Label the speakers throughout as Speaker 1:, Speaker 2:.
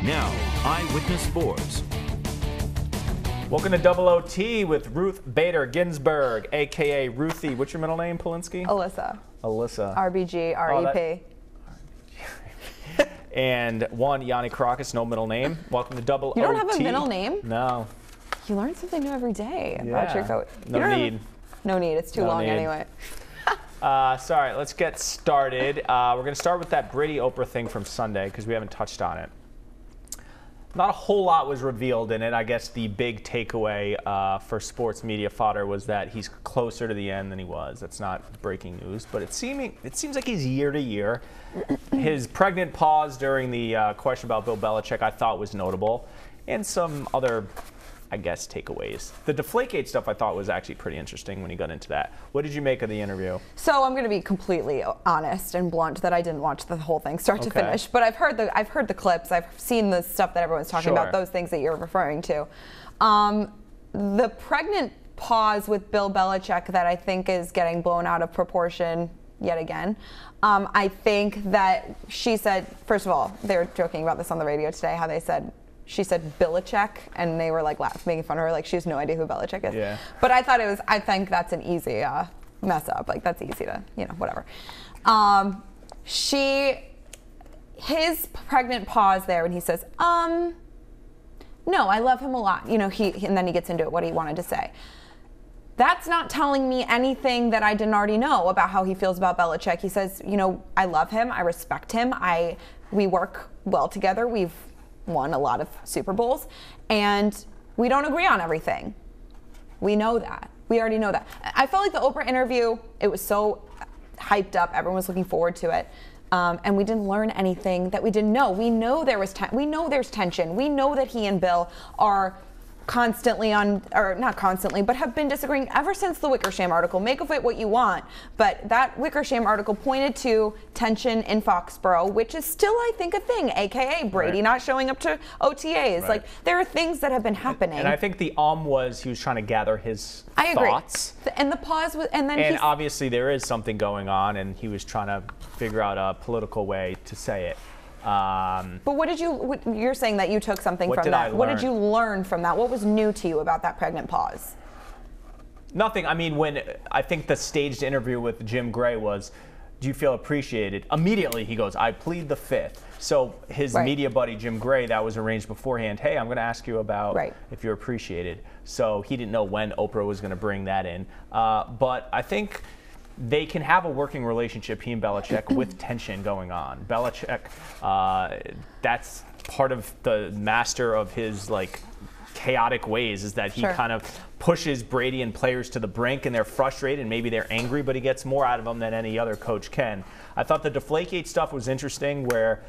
Speaker 1: Now, Eyewitness Sports.
Speaker 2: Welcome to Double OT with Ruth Bader Ginsburg, a.k.a. Ruthie. What's your middle name, Polinsky?
Speaker 3: Alyssa.
Speaker 2: Alyssa.
Speaker 3: RBG, REP.
Speaker 2: And one, Yanni Caracas, no middle name. Welcome to Double OT.
Speaker 3: You don't have a middle name?
Speaker 2: No.
Speaker 3: You learn something new every day
Speaker 2: Yeah.
Speaker 3: about your coach.
Speaker 2: No need.
Speaker 3: No need. It's too long anyway.
Speaker 2: Sorry, let's get started. We're going to start with that Brady-Oprah thing from Sunday because we haven't touched on it. Not a whole lot was revealed in it. I guess the big takeaway for sports media fodder was that he's closer to the end than he was. That's not breaking news, but it seems like he's year to year. His pregnant pause during the question about Bill Belichick I thought was notable, and some other, I guess, takeaways. The Deflategate stuff I thought was actually pretty interesting when he got into that. What did you make of the interview?
Speaker 3: So I'm going to be completely honest and blunt that I didn't watch the whole thing start to finish, but I've heard the clips. I've seen the stuff that everyone's talking about, those things that you're referring to. The pregnant pause with Bill Belichick that I think is getting blown out of proportion yet again. I think that she said, first of all, they were joking about this on the radio today, how she said Belichick, and they were like making fun of her, like she has no idea who Belichick is. Yeah. But I think that's an easy mess up. Like that's easy to, whatever. His pregnant pause there when he says, no, I love him a lot. And then he gets into it, what he wanted to say. That's not telling me anything that I didn't already know about how he feels about Belichick. He says, I love him, I respect him, we work well together, we've won a lot of Super Bowls, and we don't agree on everything. We know that. We already know that. I felt like the Oprah interview, it was so hyped up, everyone was looking forward to it, and we didn't learn anything that we didn't know. We know there's tension. We know that he and Bill are constantly not constantly, but have been disagreeing ever since the Wickersham article. Make of it what you want, but that Wickersham article pointed to tension in Foxborough, which is still, I think, a thing, aka Brady not showing up to OTAs. Like, there are things that have been happening.
Speaker 2: And I think the was he was trying to gather his thoughts.
Speaker 3: And the pause was, and
Speaker 2: obviously there is something going on, and he was trying to figure out a political way to say it.
Speaker 3: But you're saying that you took something from that. What did you learn from that? What was new to you about that pregnant pause?
Speaker 2: Nothing. I mean, I think the staged interview with Jim Gray was, do you feel appreciated? Immediately he goes, I plead the fifth. So his media buddy, Jim Gray, that was arranged beforehand. Hey, I'm going to ask you about if you're appreciated. So he didn't know when Oprah was going to bring that in. But I think they can have a working relationship, he and Belichick, with tension going on. Belichick, that's part of the master of his chaotic ways, is that he kind of pushes Brady and players to the brink, and they're frustrated and maybe they're angry, but he gets more out of them than any other coach can. I thought the Deflategate stuff was interesting, where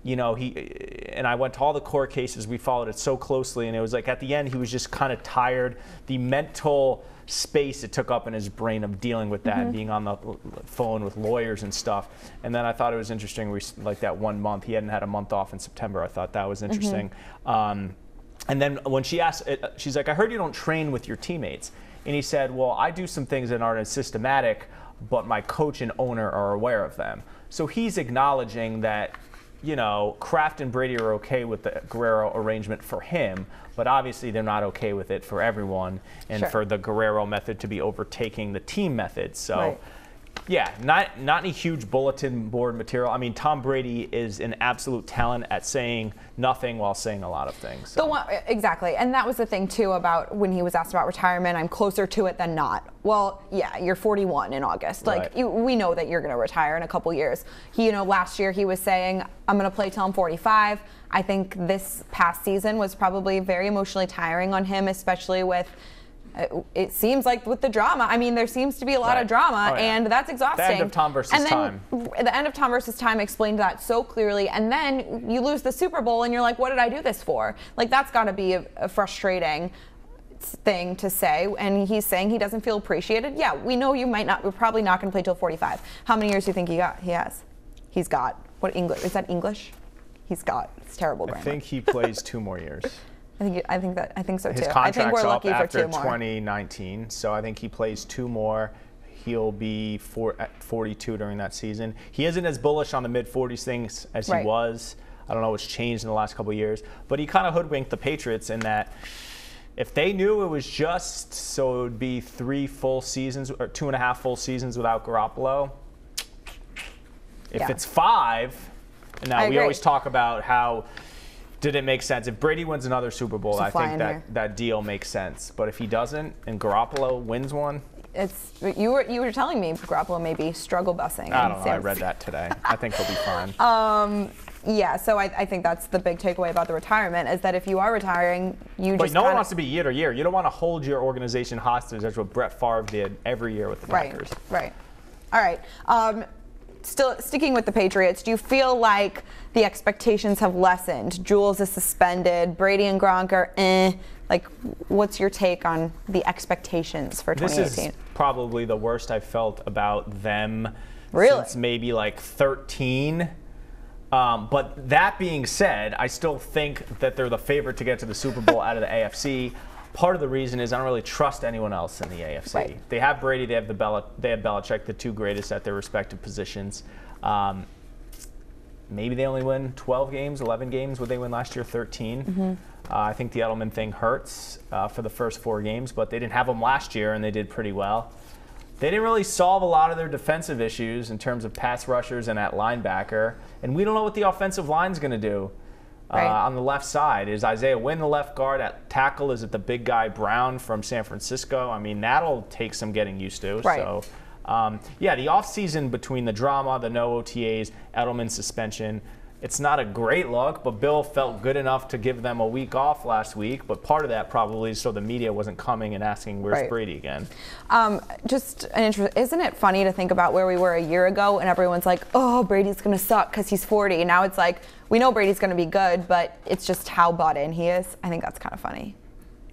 Speaker 2: and I went to all the court cases, we followed it so closely, and it was like at the end he was just kind of tired. The mental space it took up in his brain of dealing with that and being on the phone with lawyers and stuff. And then I thought it was interesting, like that 1 month, he hadn't had a month off in September. I thought that was interesting. And then when she asked, she's like, I heard you don't train with your teammates. And he said, well, I do some things that aren't as systematic, but my coach and owner are aware of them. So he's acknowledging that Kraft and Brady are okay with the Guerrero arrangement for him, but obviously they're not okay with it for everyone, and for the Guerrero method to be overtaking the team method. So, yeah, not any huge bulletin board material. I mean, Tom Brady is an absolute talent at saying nothing while saying a lot of things. So.
Speaker 3: Exactly, and that was the thing too about when he was asked about retirement. I'm closer to it than not. Well, yeah, you're 41 in August. We know that you're going to retire in a couple years. Last year he was saying, I'm going to play till I'm 45. I think this past season was probably very emotionally tiring on him, especially with. It seems like with the drama, I mean, there seems to be a lot of drama, and that's exhausting.
Speaker 2: The end of Tom versus Time.
Speaker 3: The end of Tom versus Time explained that so clearly, and then you lose the Super Bowl, and you're like, what did I do this for? Like, that's got to be a frustrating thing to say, and he's saying he doesn't feel appreciated. Yeah, we know we're probably not going to play till 45. How many years do you think he has? He's got, what English, is that English? It's terrible grammar.
Speaker 2: I think he plays 2 more years.
Speaker 3: I think so too.
Speaker 2: His contract's up after 2019, so I think he plays 2 more. He'll be at 42 during that season. He isn't as bullish on the mid-40s things as he was. I don't know what's changed in the last couple of years, but he kind of hoodwinked the Patriots in that if they knew it was just so it would be 3 full seasons or 2.5 full seasons without Garoppolo. If it's 5, and now we always talk about how did it make sense. If Brady wins another Super Bowl, I think that deal makes sense. But if he doesn't and Garoppolo wins one,
Speaker 3: you were telling me Garoppolo may be struggle busing.
Speaker 2: I don't know. I read that today. I think he'll be fine.
Speaker 3: Yeah, so I think that's the big takeaway about the retirement is that if you are retiring,
Speaker 2: But no one wants to be year to year. You don't want to hold your organization hostage. That's what Brett Favre did every year with the Packers.
Speaker 3: Right. All right. Still sticking with the Patriots, do you feel like the expectations have lessened? Jules is suspended. Brady and Gronk are Like, what's your take on the expectations for 2018?
Speaker 2: This is probably the worst I've felt about them since maybe like 13. But that being said, I still think that they're the favorite to get to the Super Bowl out of the AFC. Part of the reason is I don't really trust anyone else in the AFC.
Speaker 3: Right.
Speaker 2: They have Brady, they have Belichick, the 2 greatest at their respective positions. Maybe they only win 12 games, 11 games. Would they win last year? 13.
Speaker 3: Mm-hmm.
Speaker 2: I think the Edelman thing hurts for the first 4 games, but they didn't have them last year, and they did pretty well. They didn't really solve a lot of their defensive issues in terms of pass rushers and at linebacker, and we don't know what the offensive line's going to do. On the left side, is Isaiah Wynn the left guard? At tackle, is it the big guy Brown from San Francisco? I mean, that'll take some getting used to.
Speaker 3: Right.
Speaker 2: So, the offseason between the drama, the no OTAs, Edelman suspension, it's not a great look, but Bill felt good enough to give them a week off last week. But part of that probably is so the media wasn't coming and asking, where's Brady again?
Speaker 3: Isn't it funny to think about where we were a year ago and everyone's like, oh, Brady's going to suck because he's 40. And now it's like, we know Brady's going to be good, but it's just how bought in he is. I think that's kind of funny.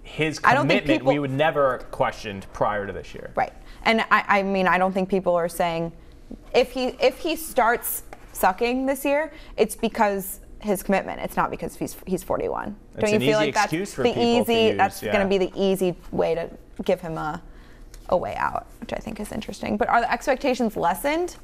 Speaker 2: His commitment, we would never questioned prior to this year.
Speaker 3: Right. And I mean, I don't think people are saying if he starts sucking this year, it's because his commitment. It's not because he's 41.
Speaker 2: Don't you feel like that's going
Speaker 3: to be the easy way to give him a way out, which I think is interesting. But are the expectations lessened?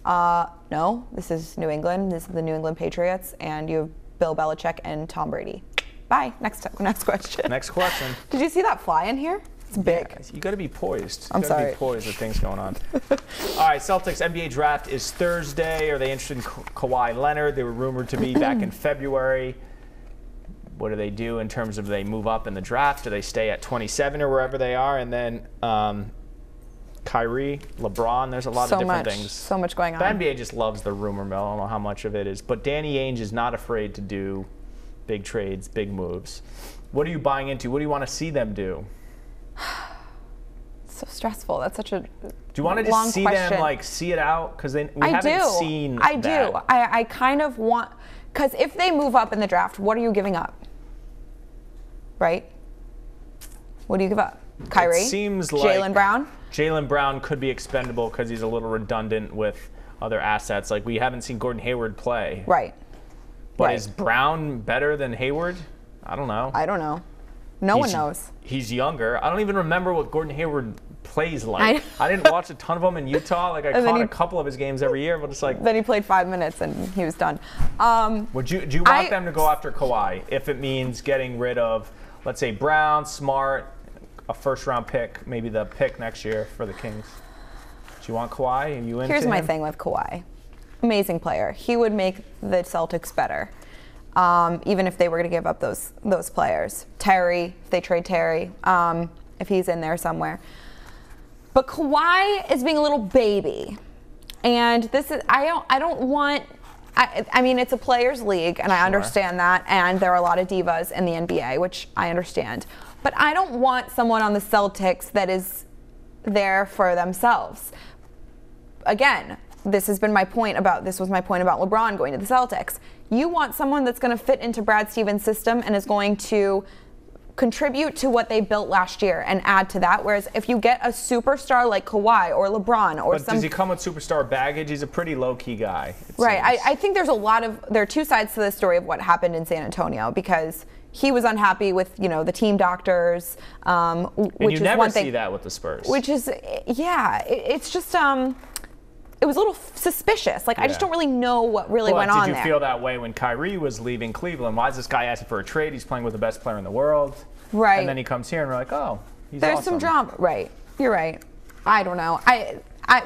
Speaker 3: No. This is New England. This is the New England Patriots, and you have Bill Belichick and Tom Brady. Bye. Next question.
Speaker 2: Next question.
Speaker 3: Did you see that fly in here? It's big.
Speaker 2: Yeah, you got to be poised.
Speaker 3: I'm sorry.
Speaker 2: Be poised with things going on. All right, Celtics NBA draft is Thursday. Are they interested in Kawhi Leonard? They were rumored to be back in February. What do they do in terms of they move up in the draft? Do they stay at 27 or wherever they are? And then Kyrie, LeBron, there's a lot of different things.
Speaker 3: So much going on.
Speaker 2: The NBA just loves the rumor mill. I don't know how much of it is. But Danny Ainge is not afraid to do big trades, big moves. What are you buying into? What do you want to see them do?
Speaker 3: So stressful. That's such a
Speaker 2: Do you want to just see
Speaker 3: question.
Speaker 2: them see it out? Because we haven't seen that.
Speaker 3: I do. I kind of want, because if they move up in the draft, what are you giving up? Right? What do you give up? Kyrie?
Speaker 2: It seems like
Speaker 3: Jaylen Brown?
Speaker 2: Jaylen Brown could be expendable because he's a little redundant with other assets. Like we haven't seen Gordon Hayward play.
Speaker 3: Right.
Speaker 2: But is Brown better than Hayward? I don't know.
Speaker 3: I don't know. No one knows.
Speaker 2: He's younger. I don't even remember what Gordon Hayward plays like. I didn't watch a ton of him in Utah. Like I caught a couple of his games every year, but it's like.
Speaker 3: Then he played 5 minutes and he was done.
Speaker 2: Do you want them to go after Kawhi if it means getting rid of, let's say, Brown, Smart, a first-round pick, maybe the pick next year for the Kings? Do you want Kawhi? Are you into
Speaker 3: Here's my
Speaker 2: him?
Speaker 3: thing with Kawhi. Amazing player. He would make the Celtics better. Even if they were going to give up those players. Terry, if they trade Terry, if he's in there somewhere. But Kawhi is being a little baby. And this is, I don't want, I mean, it's a players' league, and I understand that, and there are a lot of divas in the NBA, which I understand. But I don't want someone on the Celtics that is there for themselves. Again, this was my point about LeBron going to the Celtics. You want someone that's going to fit into Brad Stevens' system and is going to contribute to what they built last year and add to that. Whereas if you get a superstar like Kawhi or LeBron or
Speaker 2: does he come with superstar baggage? He's a pretty low-key guy.
Speaker 3: Right. I think there are 2 sides to the story of what happened in San Antonio, because he was unhappy with, the team doctors, which
Speaker 2: and you
Speaker 3: is
Speaker 2: never
Speaker 3: one thing.
Speaker 2: See that with the Spurs.
Speaker 3: Which is, it's just, it was a little suspicious. Like, I just
Speaker 2: Yeah.
Speaker 3: don't really know what really went on
Speaker 2: Did you
Speaker 3: there.
Speaker 2: feel that way when Kyrie was leaving Cleveland? Why is this guy asking for a trade? He's playing with the best player in the world.
Speaker 3: Right.
Speaker 2: And then he comes here and we're like, oh, he's
Speaker 3: There's
Speaker 2: awesome.
Speaker 3: some drama. Right. You're right. I don't know.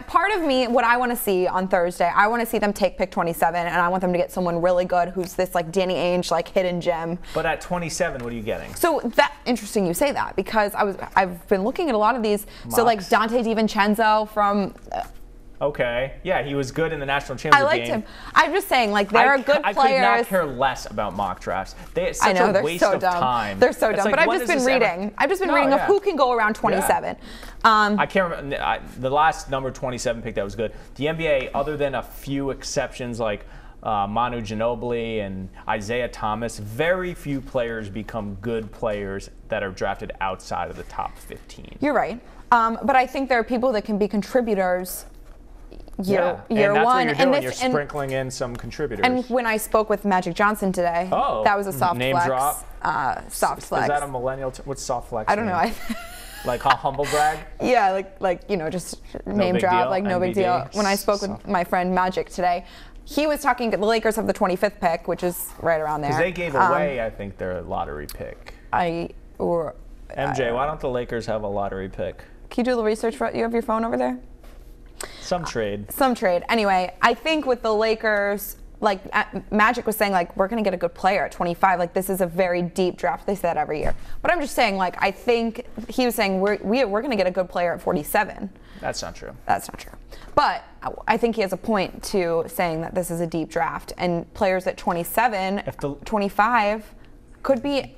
Speaker 3: Part of me, what I want to see on Thursday, I want to see them take pick 27, and I want them to get someone really good who's this like Danny Ainge, like hidden gem.
Speaker 2: But at 27, what are you getting?
Speaker 3: So that interesting you say that, because I've been looking at a lot of these. So like
Speaker 2: Mocks.
Speaker 3: Dante DiVincenzo from.
Speaker 2: Okay. Yeah, he was good in the national championship
Speaker 3: I liked
Speaker 2: game.
Speaker 3: him. I'm just saying, like, there are good
Speaker 2: I could not
Speaker 3: players.
Speaker 2: care less about mock drafts. It's
Speaker 3: I
Speaker 2: such
Speaker 3: know,
Speaker 2: a
Speaker 3: they're
Speaker 2: waste
Speaker 3: so
Speaker 2: of
Speaker 3: dumb.
Speaker 2: time.
Speaker 3: They're so
Speaker 2: It's
Speaker 3: dumb.
Speaker 2: like,
Speaker 3: But I've
Speaker 2: when
Speaker 3: just
Speaker 2: does
Speaker 3: been
Speaker 2: this ever-
Speaker 3: reading. I've just been
Speaker 2: No,
Speaker 3: reading of
Speaker 2: yeah.
Speaker 3: who can go around 27.
Speaker 2: I can't remember the last number 27 pick that was good. The NBA, other than a few exceptions like Manu Ginobili and Isaiah Thomas, very few players become good players that are drafted outside of the top 15.
Speaker 3: You're right. But I think there are people that can be contributors year
Speaker 2: and that's
Speaker 3: one.
Speaker 2: what you're doing.
Speaker 3: And
Speaker 2: You're sprinkling in some contributors.
Speaker 3: And when I spoke with Magic Johnson today, that was a soft
Speaker 2: name
Speaker 3: flex.
Speaker 2: drop?
Speaker 3: Soft flex.
Speaker 2: Is that a millennial? What's soft flex?
Speaker 3: I don't know.
Speaker 2: mean? Like a humble brag?
Speaker 3: Yeah, like just name
Speaker 2: big
Speaker 3: drop,
Speaker 2: deal,
Speaker 3: like no big
Speaker 2: NBD.
Speaker 3: deal. When I spoke with my friend Magic today, he was talking. The Lakers have the 25th pick, which is right around there.
Speaker 2: Because they gave away, I think, their lottery pick. MJ, why don't the Lakers have a lottery pick?
Speaker 3: Can you do the research? You have your phone over there?
Speaker 2: Some trade.
Speaker 3: Some trade. Anyway, I think with the Lakers, like Magic was saying, like, we're going to get a good player at 25. Like, this is a very deep draft. They say that every year. But I'm just saying, like, I think he was saying we're going to get a good player at 47.
Speaker 2: That's not true.
Speaker 3: That's not true. But I think he has a point to saying that this is a deep draft. And players at 27, 25 could be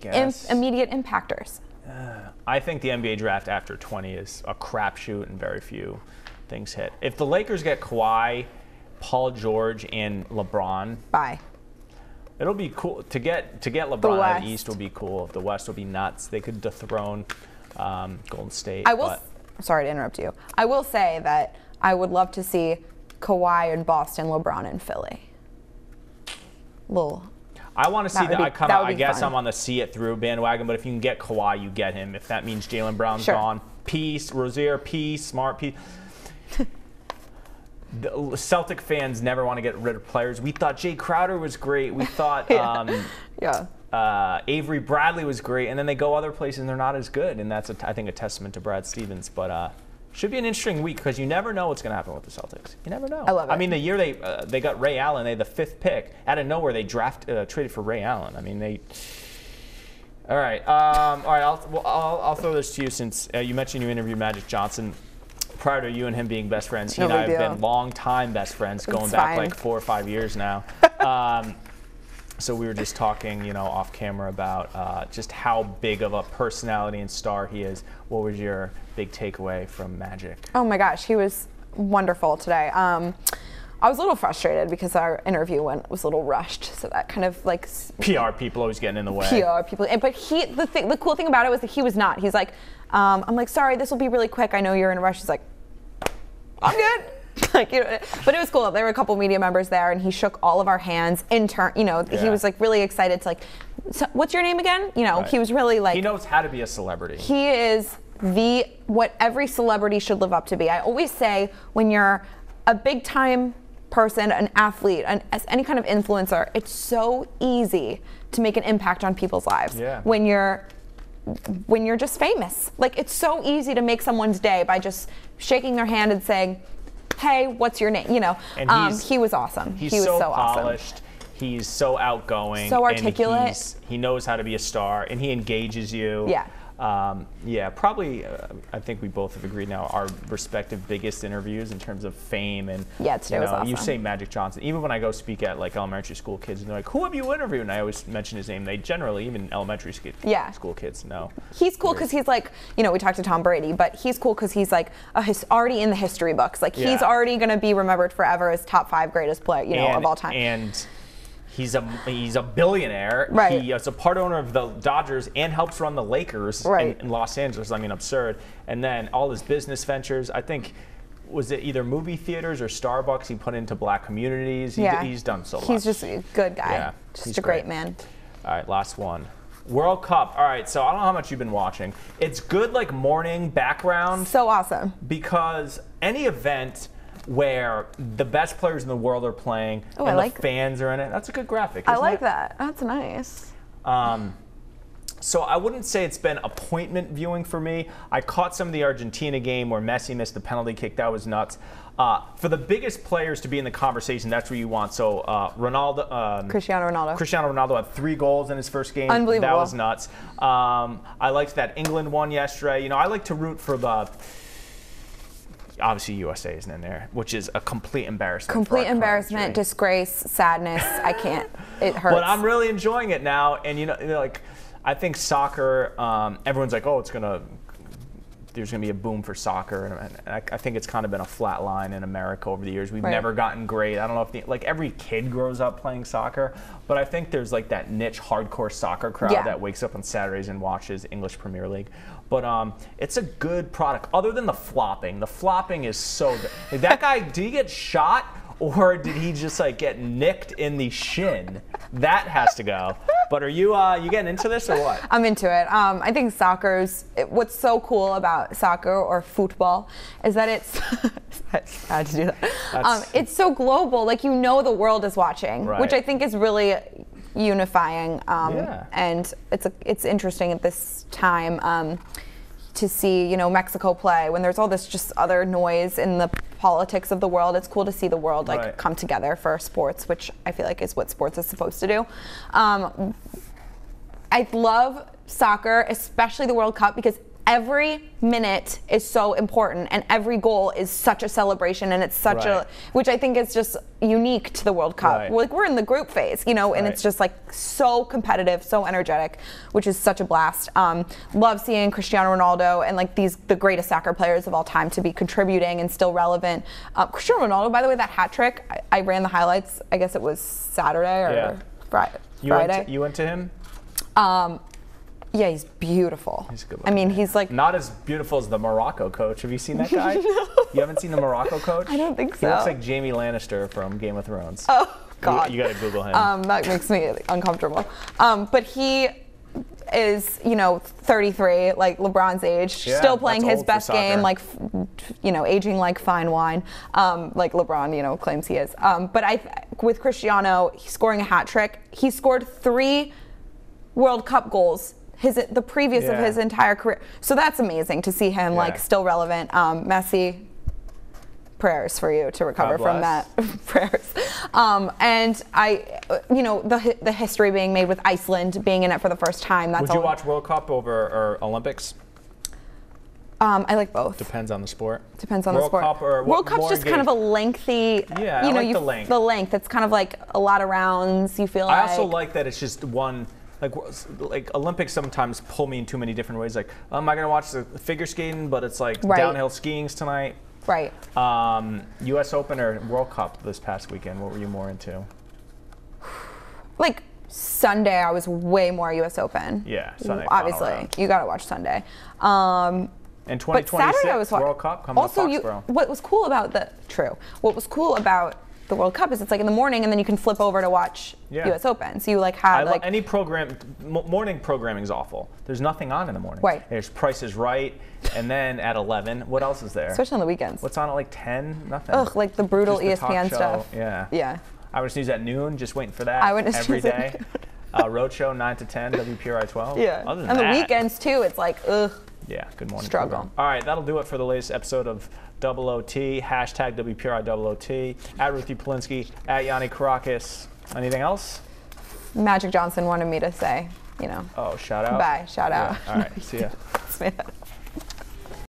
Speaker 3: immediate impactors.
Speaker 2: I think the NBA draft after 20 is a crapshoot and very few things hit. If the Lakers get Kawhi, Paul George, and LeBron,
Speaker 3: Bye.
Speaker 2: it'll be cool to get LeBron out of the East. Will be cool. The West will be nuts. They could dethrone Golden State.
Speaker 3: Sorry to interrupt you. I will say that I would love to see Kawhi in Boston, LeBron in Philly.
Speaker 2: I want to see that. I guess
Speaker 3: fun.
Speaker 2: I'm on the see it through bandwagon, but if you can get Kawhi, you get him. If that means Jaylen Brown's gone, peace. Rozier, peace. Smart, peace. The Celtic fans never want to get rid of players. We thought Jay Crowder was great. We thought Avery Bradley was great, and then they go other places and they're not as good. And that's, I think, a testament to Brad Stevens. But should be an interesting week because you never know what's going to happen with the Celtics. You never know.
Speaker 3: I love it.
Speaker 2: I mean, the year they got Ray Allen, they had the 5th pick. Out of nowhere, they traded for Ray Allen. I mean, they. All right. I'll throw this to you since you mentioned you interviewed Magic Johnson. Prior to you and him being best friends, he and I have been long-time best friends, going back like 4 or 5 years now. So we were just talking, off camera about just how big of a personality and star he is. What was your big takeaway from Magic?
Speaker 3: Oh my gosh, he was wonderful today. I was a little frustrated because our interview was a little rushed, so that kind of like
Speaker 2: PR people always getting in the way.
Speaker 3: PR people, but the cool thing about it was that he was not. He's like, I'm like, sorry, this will be really quick. I know you're in a rush. He's like, I'm good. But it was cool. There were a couple media members there, and he shook all of our hands in turn. He was like really excited to so what's your name again?
Speaker 2: Right.
Speaker 3: He was really like.
Speaker 2: He knows how to be a celebrity.
Speaker 3: He is what every celebrity should live up to be. I always say when you're a big time person, an athlete, any kind of influencer, it's so easy to make an impact on people's lives.
Speaker 2: Yeah.
Speaker 3: When you're just famous. Like, it's so easy to make someone's day by just shaking their hand and saying, hey, what's your name? And he was awesome.
Speaker 2: He
Speaker 3: was so
Speaker 2: polished.
Speaker 3: awesome.
Speaker 2: He's so outgoing.
Speaker 3: So articulate.
Speaker 2: And he knows how to be a star, and he engages you.
Speaker 3: Yeah.
Speaker 2: Probably, I think we both have agreed now, our respective biggest interviews in terms of fame. And
Speaker 3: today was awesome.
Speaker 2: You say Magic Johnson. Even when I go speak at like elementary school kids, and they're like, who have you interviewed? And I always mention his name. They generally, even elementary school kids, know.
Speaker 3: He's cool because he's like, we talked to Tom Brady, but he's cool because he's like already in the history books. Like, he's already going to be remembered forever as top 5 greatest player, of all time.
Speaker 2: And he's a billionaire.
Speaker 3: Right.
Speaker 2: He is a part owner of the Dodgers and helps run the Lakers in Los Angeles. I mean, absurd. And then all his business ventures, I think, was it either movie theaters or Starbucks he put into black communities? He's done so much.
Speaker 3: He's just a good guy.
Speaker 2: Yeah,
Speaker 3: just a great man.
Speaker 2: All right, last one. World Cup. All right, so I don't know how much you've been watching. It's good, like, morning background.
Speaker 3: So awesome.
Speaker 2: Because any event, where the best players in the world are playing and
Speaker 3: I
Speaker 2: the
Speaker 3: like
Speaker 2: fans are in it. That's a good graphic,
Speaker 3: I
Speaker 2: isn't
Speaker 3: like
Speaker 2: it?
Speaker 3: that. That's nice.
Speaker 2: So I wouldn't say it's been appointment viewing for me. I caught some of the Argentina game where Messi missed the penalty kick. That was nuts. For the biggest players to be in the conversation, that's what you want. So
Speaker 3: Cristiano Ronaldo.
Speaker 2: Cristiano Ronaldo had 3 goals in his first game.
Speaker 3: Unbelievable.
Speaker 2: That was nuts. I liked that England won yesterday. You know, I like to root for the. Obviously, USA isn't in there, which is a complete embarrassment.
Speaker 3: Complete
Speaker 2: for our
Speaker 3: embarrassment,
Speaker 2: country.
Speaker 3: disgrace, sadness. I can't. It hurts.
Speaker 2: But I'm really enjoying it now, and like, I think soccer. Everyone's like, oh, there's gonna be a boom for soccer, and I think it's kind of been a flat line in America over the years. We've never gotten great. I don't know if every kid grows up playing soccer, but I think there's like that niche hardcore soccer crowd that wakes up on Saturdays and watches English Premier League. But it's a good product. Other than the flopping is so good. Like, that guy, did he get shot? Or did he just like get nicked in the shin? That has to go. But are you getting into this or what?
Speaker 3: I'm into it. I think what's so cool about soccer or football is that it's I had to do that. It's so global. Like, the world is watching, which I think is really unifying. And it's interesting at this time to see Mexico play when there's all this just other noise in the politics of the world. It's cool to see the world come together for sports, which I feel like is what sports is supposed to do. I love soccer, especially the World Cup, because every minute is so important and every goal is such a celebration, and it's such which I think is just unique to the World Cup. Like, we're in the group phase, and it's just like so competitive, so energetic, which is such a blast. Love seeing Cristiano Ronaldo and like the greatest soccer players of all time to be contributing and still relevant. Cristiano Ronaldo, by the way, that hat trick, I ran the highlights, I guess it was Saturday or Friday.
Speaker 2: You went to him?
Speaker 3: Yeah, he's beautiful.
Speaker 2: He's good.
Speaker 3: I mean, he's like
Speaker 2: not as beautiful as the Morocco coach. Have you seen that guy?
Speaker 3: No.
Speaker 2: You haven't seen the Morocco coach?
Speaker 3: I don't think so.
Speaker 2: He looks like Jaime Lannister from Game of Thrones.
Speaker 3: Oh God!
Speaker 2: You got to Google him.
Speaker 3: That makes me uncomfortable. But he is, 33, like LeBron's age, still playing his best game, like, aging like fine wine, like LeBron, claims he is. But with Cristiano, he's scoring a hat trick. He scored 3 World Cup goals. The previous of his entire career. So that's amazing to see him still relevant. Messi, prayers for you to recover from that. Prayers. And the history being made with Iceland being in it for the first time.
Speaker 2: Would you watch World Cup or Olympics?
Speaker 3: I like both.
Speaker 2: Depends on the sport.
Speaker 3: Depends on the sport. World Cup's just kind of a lengthy.
Speaker 2: Yeah, I like the length.
Speaker 3: The length. It's kind of like a lot of rounds. You feel like.
Speaker 2: I also like that it's just one. Like Olympics sometimes pull me in too many different ways. Like, am I going to watch the figure skating, but it's like downhill skiing's tonight?
Speaker 3: Right.
Speaker 2: U.S. Open or World Cup this past weekend? What were you more into?
Speaker 3: Like Sunday, I was way more U.S. Open.
Speaker 2: Yeah, Sunday.
Speaker 3: Obviously, you got to watch Sunday.
Speaker 2: And 2026 World Cup coming to Foxborough.
Speaker 3: What was cool about the World Cup is it's like in the morning, and then you can flip over to watch U.S. Open. So you have
Speaker 2: any program. Morning programming is awful. There's nothing on in the morning.
Speaker 3: Right.
Speaker 2: There's Price is Right, and then at 11, what else is there?
Speaker 3: Especially on the weekends.
Speaker 2: What's on at like 10? Nothing.
Speaker 3: Ugh, like the brutal
Speaker 2: just the
Speaker 3: ESPN
Speaker 2: talk
Speaker 3: stuff.
Speaker 2: show. Yeah.
Speaker 3: Yeah.
Speaker 2: Eyewitness News at noon. Just waiting for that.
Speaker 3: Eyewitness
Speaker 2: every
Speaker 3: News
Speaker 2: day. Roadshow 9 to 10. WPRI 12.
Speaker 3: Yeah.
Speaker 2: Other than
Speaker 3: and
Speaker 2: that,
Speaker 3: the weekends too. It's like ugh.
Speaker 2: Yeah. Good morning.
Speaker 3: Struggle.
Speaker 2: Program. All right. That'll do it for the latest episode of Double OT, hashtag WPRI Double OT, at Ruthie Polinsky, at Yanni Karakis. Anything else?
Speaker 3: Magic Johnson wanted me to say,
Speaker 2: Oh, shout out?
Speaker 3: Bye, shout out.
Speaker 2: Yeah. All right, see ya.